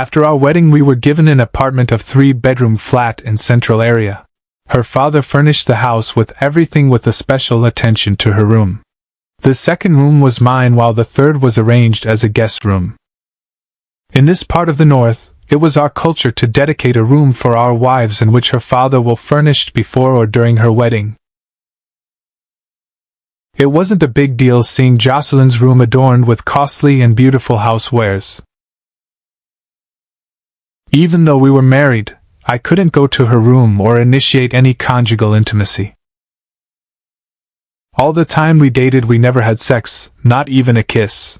After our wedding we were given an apartment of 3-bedroom flat in central area. Her father furnished the house with everything with a special attention to her room. The second room was mine while the third was arranged as a guest room. In this part of the north, it was our culture to dedicate a room for our wives in which her father will furnished before or during her wedding. It wasn't a big deal seeing Jocelyn's room adorned with costly and beautiful housewares. Even though we were married, I couldn't go to her room or initiate any conjugal intimacy. All the time we dated we never had sex, not even a kiss.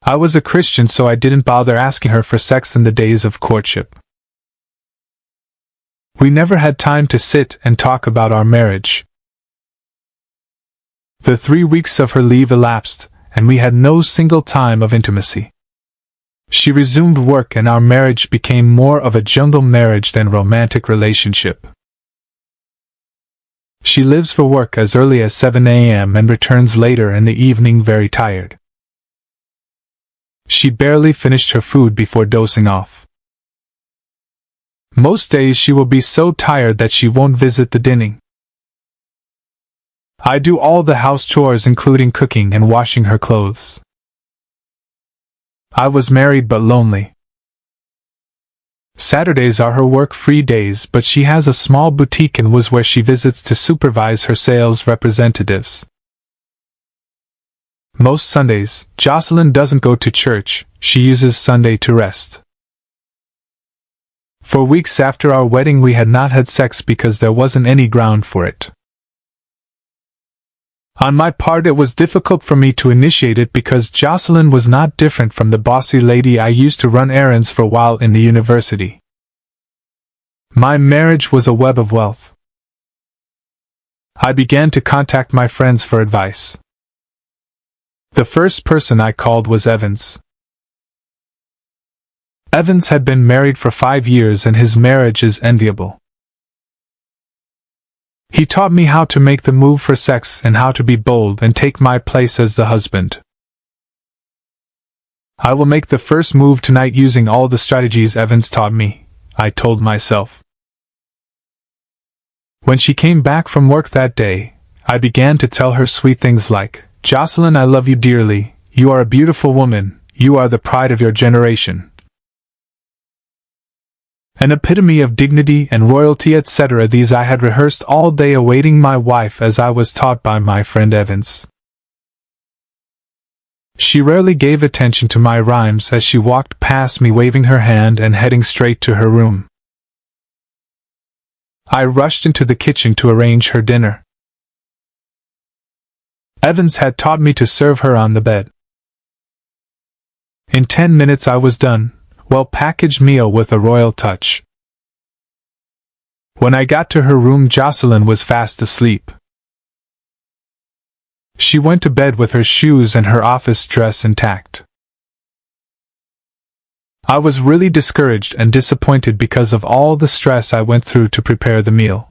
I was a Christian so I didn't bother asking her for sex in the days of courtship. We never had time to sit and talk about our marriage. The 3 weeks of her leave elapsed, and we had no single time of intimacy. She resumed work and our marriage became more of a jungle marriage than romantic relationship. She leaves for work as early as 7 a.m. and returns later in the evening very tired. She barely finished her food before dozing off. Most days she will be so tired that she won't visit the dining. I do all the house chores including cooking and washing her clothes. I was married but lonely. Saturdays are her work-free days, but she has a small boutique and was where she visits to supervise her sales representatives. Most Sundays, Jocelyn doesn't go to church, she uses Sunday to rest. For weeks after our wedding we had not had sex because there wasn't any ground for it. On my part it was difficult for me to initiate it because Jocelyn was not different from the bossy lady I used to run errands for while in the university. My marriage was a web of wealth. I began to contact my friends for advice. The first person I called was Evans. Evans had been married for 5 years and his marriage is enviable. He taught me how to make the move for sex and how to be bold and take my place as the husband. I will make the first move tonight using all the strategies Evans taught me, I told myself. When she came back from work that day, I began to tell her sweet things like, "Jocelyn, I love you dearly, you are a beautiful woman, you are the pride of your generation. An epitome of dignity and royalty, etc." These I had rehearsed all day awaiting my wife as I was taught by my friend Evans. She rarely gave attention to my rhymes as she walked past me waving her hand and heading straight to her room. I rushed into the kitchen to arrange her dinner. Evans had taught me to serve her on the bed. In 10 minutes I was done. Well-packaged meal with a royal touch. When I got to her room, Jocelyn was fast asleep. She went to bed with her shoes and her office dress intact. I was really discouraged and disappointed because of all the stress I went through to prepare the meal.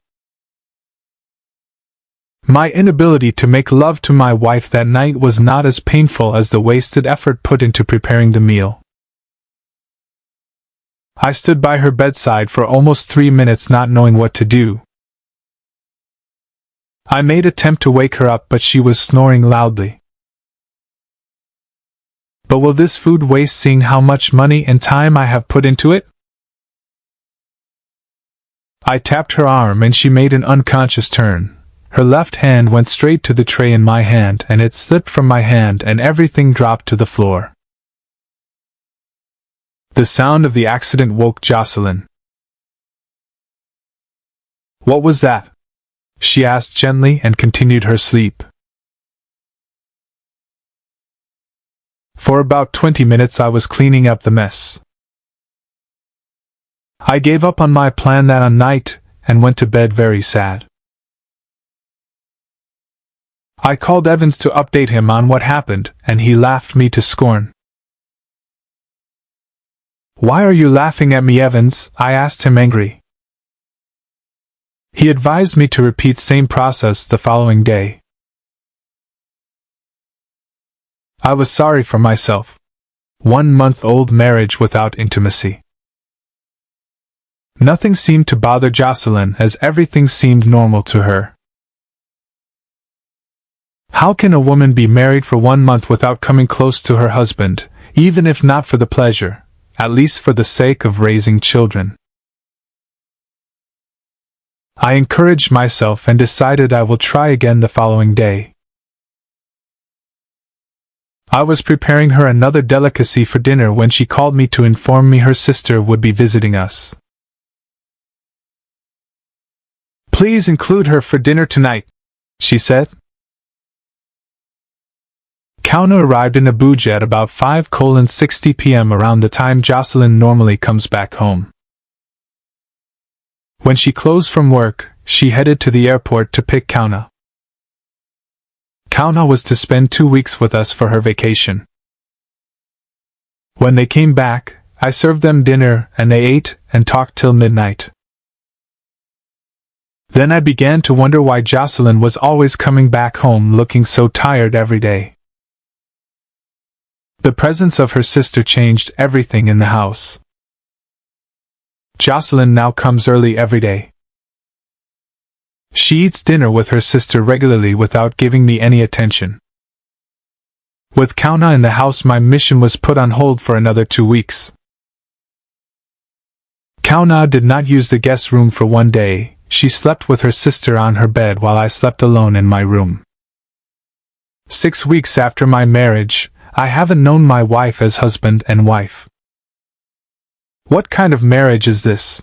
My inability to make love to my wife that night was not as painful as the wasted effort put into preparing the meal. I stood by her bedside for almost 3 minutes not knowing what to do. I made attempt to wake her up but she was snoring loudly. But will this food waste seeing how much money and time I have put into it? I tapped her arm and she made an unconscious turn. Her left hand went straight to the tray in my hand and it slipped from my hand and everything dropped to the floor. The sound of the accident woke Jocelyn. "What was that?" she asked gently and continued her sleep. For about 20 minutes I was cleaning up the mess. I gave up on my plan that night and went to bed very sad. I called Evans to update him on what happened, and he laughed me to scorn. "Why are you laughing at me, Evans?" I asked him angry. He advised me to repeat same process the following day. I was sorry for myself. 1-month-old marriage without intimacy. Nothing seemed to bother Jocelyn, as everything seemed normal to her. How can a woman be married for 1 month without coming close to her husband, even if not for the pleasure, at least for the sake of raising children? I encouraged myself and decided I will try again the following day. I was preparing her another delicacy for dinner when she called me to inform me her sister would be visiting us. "Please include her for dinner tonight," she said. Kaduna arrived in Abuja at about 5:60 p.m. around the time Jocelyn normally comes back home. When she closed from work, she headed to the airport to pick Kaduna. Kaduna was to spend 2 weeks with us for her vacation. When they came back, I served them dinner and they ate and talked till midnight. Then I began to wonder why Jocelyn was always coming back home looking so tired every day. The presence of her sister changed everything in the house. Jocelyn now comes early every day. She eats dinner with her sister regularly without giving me any attention. With Kaduna in the house, my mission was put on hold for another 2 weeks. Kaduna did not use the guest room for 1 day. She slept with her sister on her bed while I slept alone in my room. 6 weeks after my marriage, I haven't known my wife as husband and wife. What kind of marriage is this?